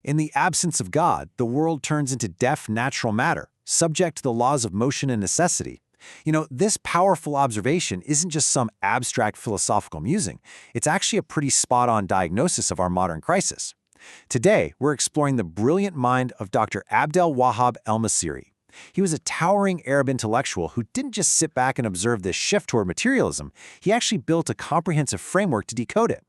In the absence of God, the world turns into deaf natural matter, subject to the laws of motion and necessity. This powerful observation isn't just some abstract philosophical musing. It's actually a pretty spot-on diagnosis of our modern crisis. Today, we're exploring the brilliant mind of Dr. Abdelwahab Elmessiri. He was a towering Arab intellectual who didn't just sit back and observe this shift toward materialism. He actually built a comprehensive framework to decode it.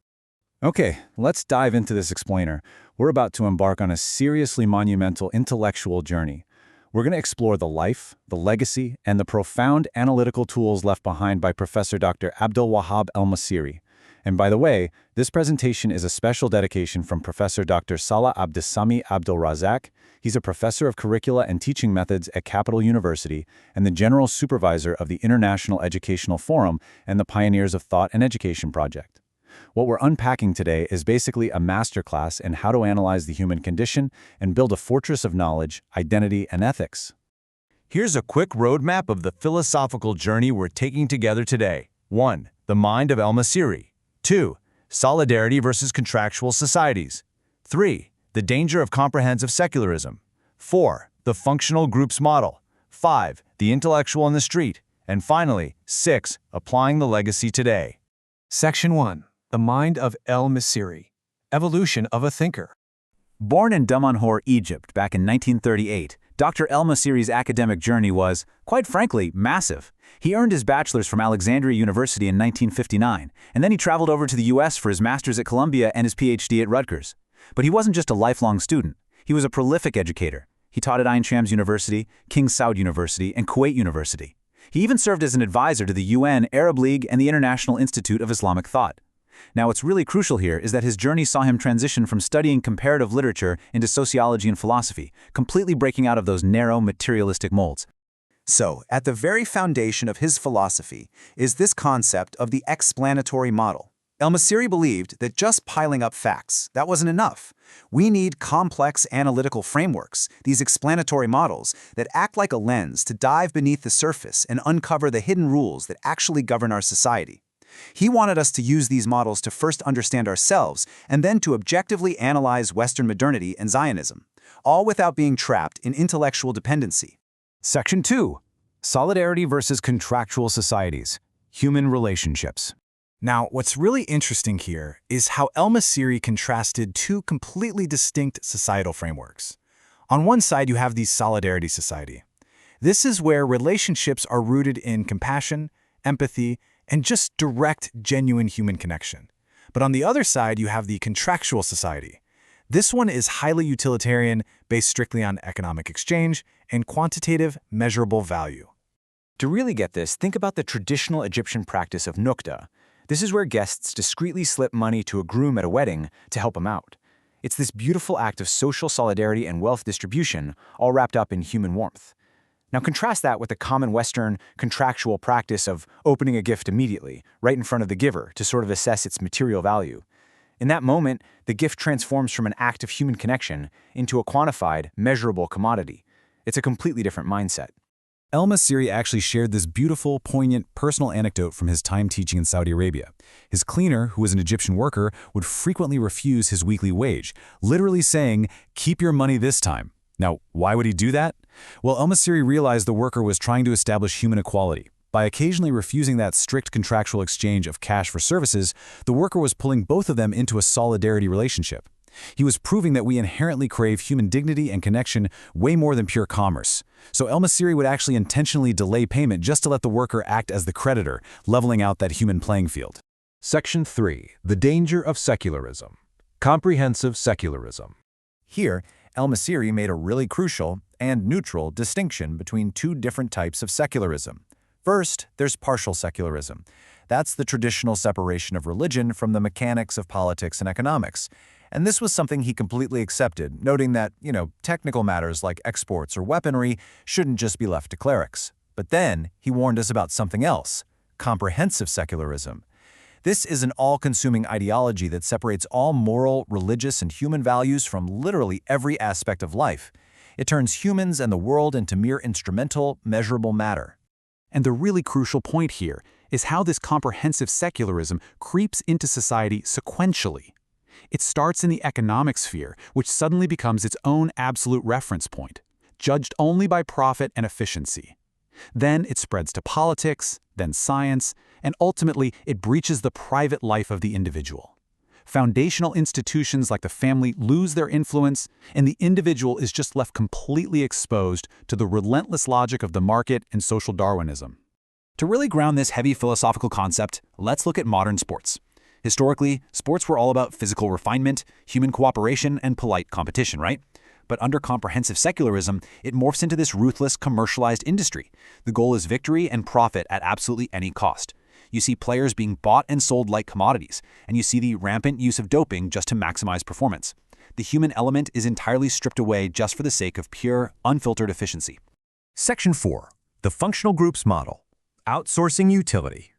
Okay, let's dive into this explainer. We're about to embark on a seriously monumental intellectual journey. We're going to explore the life, the legacy, and the profound analytical tools left behind by Professor Dr. Abdelwahab Elmessiri. And by the way, this presentation is a special dedication from Professor Dr. Salah Abdel-Samie Abdel-Razek. He's a professor of curricula and teaching methods at Capital University and the general supervisor of the International Educational Forum and the Pioneers of Thought and Education Project. What we're unpacking today is basically a masterclass in how to analyze the human condition and build a fortress of knowledge, identity, and ethics. Here's a quick roadmap of the philosophical journey we're taking together today. 1. The mind of Elmessiri. 2. Solidarity versus contractual societies. 3. The danger of comprehensive secularism. 4. The functional groups model. 5. The intellectual in the street. And finally, 6. Applying the legacy today. Section 1. The mind of Elmessiri. Evolution of a thinker. Born in Damanhur, Egypt, back in 1938, Dr. Elmessiri's academic journey was, quite frankly, massive. He earned his bachelor's from Alexandria University in 1959, and then he traveled over to the U.S. for his master's at Columbia and his Ph.D. at Rutgers. But he wasn't just a lifelong student. He was a prolific educator. He taught at Ain Shams University, King Saud University, and Kuwait University. He even served as an advisor to the UN, Arab League, and the International Institute of Islamic Thought. Now, what's really crucial here is that his journey saw him transition from studying comparative literature into sociology and philosophy, completely breaking out of those narrow, materialistic molds. So, at the very foundation of his philosophy is this concept of the explanatory model. Elmessiri believed that just piling up facts, that wasn't enough. We need complex analytical frameworks, these explanatory models, that act like a lens to dive beneath the surface and uncover the hidden rules that actually govern our society. He wanted us to use these models to first understand ourselves and then to objectively analyze Western modernity and Zionism, all without being trapped in intellectual dependency. Section 2. Solidarity versus contractual societies. Human relationships. Now, what's really interesting here is how Elmessiri contrasted two completely distinct societal frameworks. On one side, you have the solidarity society. This is where relationships are rooted in compassion, empathy, and just direct, genuine human connection. But on the other side, you have the contractual society. This one is highly utilitarian, based strictly on economic exchange and quantitative, measurable value. To really get this, think about the traditional Egyptian practice of nukta. This is where guests discreetly slip money to a groom at a wedding to help him out. It's this beautiful act of social solidarity and wealth distribution, all wrapped up in human warmth. Now contrast that with the common Western contractual practice of opening a gift immediately, right in front of the giver, to sort of assess its material value. In that moment, the gift transforms from an act of human connection into a quantified, measurable commodity. It's a completely different mindset. Elmessiri actually shared this beautiful, poignant, personal anecdote from his time teaching in Saudi Arabia. His cleaner, who was an Egyptian worker, would frequently refuse his weekly wage, literally saying, "Keep your money this time." Now, why would he do that? Well, Elmessiri realized the worker was trying to establish human equality. By occasionally refusing that strict contractual exchange of cash for services, the worker was pulling both of them into a solidarity relationship. He was proving that we inherently crave human dignity and connection way more than pure commerce. So Elmessiri would actually intentionally delay payment just to let the worker act as the creditor, leveling out that human playing field. Section 3. The danger of secularism. Comprehensive secularism. Here, Elmessiri made a really crucial and neutral distinction between two different types of secularism. First, there's partial secularism. That's the traditional separation of religion from the mechanics of politics and economics. And this was something he completely accepted, noting that, technical matters like exports or weaponry shouldn't just be left to clerics. But then, he warned us about something else: comprehensive secularism. This is an all-consuming ideology that separates all moral, religious, and human values from literally every aspect of life. It turns humans and the world into mere instrumental, measurable matter. And the really crucial point here is how this comprehensive secularism creeps into society sequentially. It starts in the economic sphere, which suddenly becomes its own absolute reference point, judged only by profit and efficiency. Then it spreads to politics, then science, and ultimately it breaches the private life of the individual. Foundational institutions like the family lose their influence, and the individual is just left completely exposed to the relentless logic of the market and social Darwinism. To really ground this heavy philosophical concept, let's look at modern sports. Historically, sports were all about physical refinement, human cooperation, and polite competition, right? But under comprehensive secularism, it morphs into this ruthless, commercialized industry. The goal is victory and profit at absolutely any cost. You see players being bought and sold like commodities, and you see the rampant use of doping just to maximize performance. The human element is entirely stripped away just for the sake of pure, unfiltered efficiency. Section 4. The Functional Groups Model. Outsourcing Utility.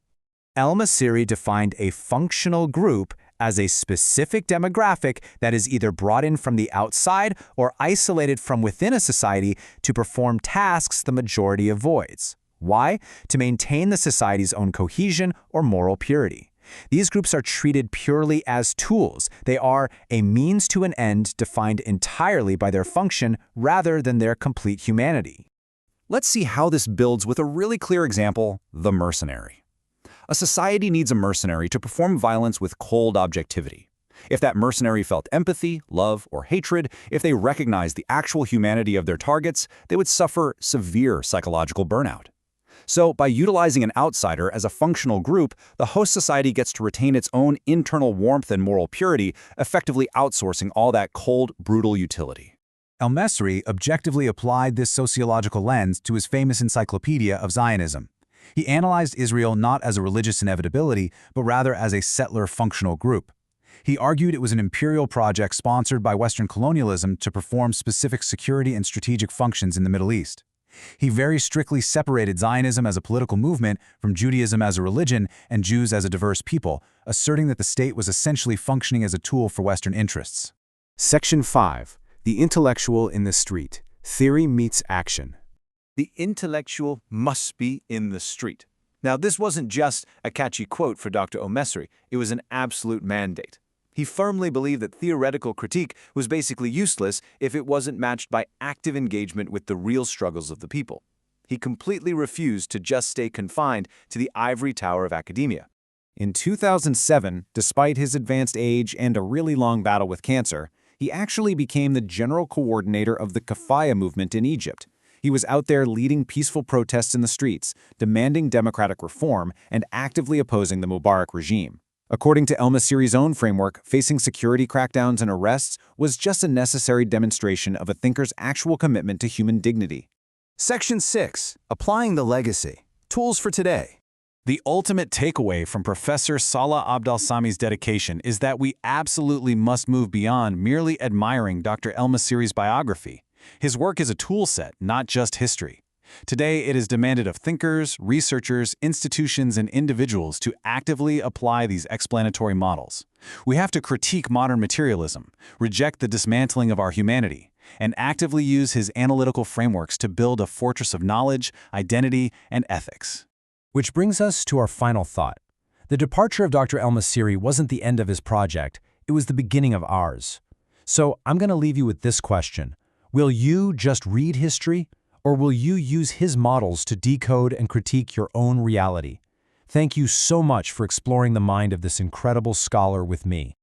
Elmessiri defined a functional group as a specific demographic that is either brought in from the outside or isolated from within a society to perform tasks the majority avoids. Why? To maintain the society's own cohesion or moral purity. These groups are treated purely as tools. They are a means to an end defined entirely by their function rather than their complete humanity. Let's see how this builds with a really clear example: the mercenary. A society needs a mercenary to perform violence with cold objectivity. If that mercenary felt empathy, love, or hatred, if they recognized the actual humanity of their targets, they would suffer severe psychological burnout. So, by utilizing an outsider as a functional group, the host society gets to retain its own internal warmth and moral purity, effectively outsourcing all that cold, brutal utility. Elmessiri objectively applied this sociological lens to his famous Encyclopedia of Zionism. He analyzed Israel not as a religious inevitability, but rather as a settler functional group. He argued it was an imperial project sponsored by Western colonialism to perform specific security and strategic functions in the Middle East. He very strictly separated Zionism as a political movement from Judaism as a religion and Jews as a diverse people, asserting that the state was essentially functioning as a tool for Western interests. Section 5. The intellectual in the street. Theory meets action. The intellectual must be in the street. Now, this wasn't just a catchy quote for Dr. Elmessiri, it was an absolute mandate. He firmly believed that theoretical critique was basically useless if it wasn't matched by active engagement with the real struggles of the people. He completely refused to just stay confined to the ivory tower of academia. In 2007, despite his advanced age and a really long battle with cancer, he actually became the general coordinator of the Kafaya movement in Egypt. He was out there leading peaceful protests in the streets, demanding democratic reform, and actively opposing the Mubarak regime. According to Elmessiri's own framework, facing security crackdowns and arrests was just a necessary demonstration of a thinker's actual commitment to human dignity. Section 6. Applying the Legacy. Tools for today. The ultimate takeaway from Professor Salah Abdel-Samie's dedication is that we absolutely must move beyond merely admiring Dr. Elmessiri's biography. His work is a tool set, not just history. Today, it is demanded of thinkers, researchers, institutions, and individuals to actively apply these explanatory models. We have to critique modern materialism, reject the dismantling of our humanity, and actively use his analytical frameworks to build a fortress of knowledge, identity, and ethics. Which brings us to our final thought. The departure of Dr. Elmessiri wasn't the end of his project, it was the beginning of ours. So I'm going to leave you with this question. Will you just read history? Or will you use his models to decode and critique your own reality? Thank you so much for exploring the mind of this incredible scholar with me.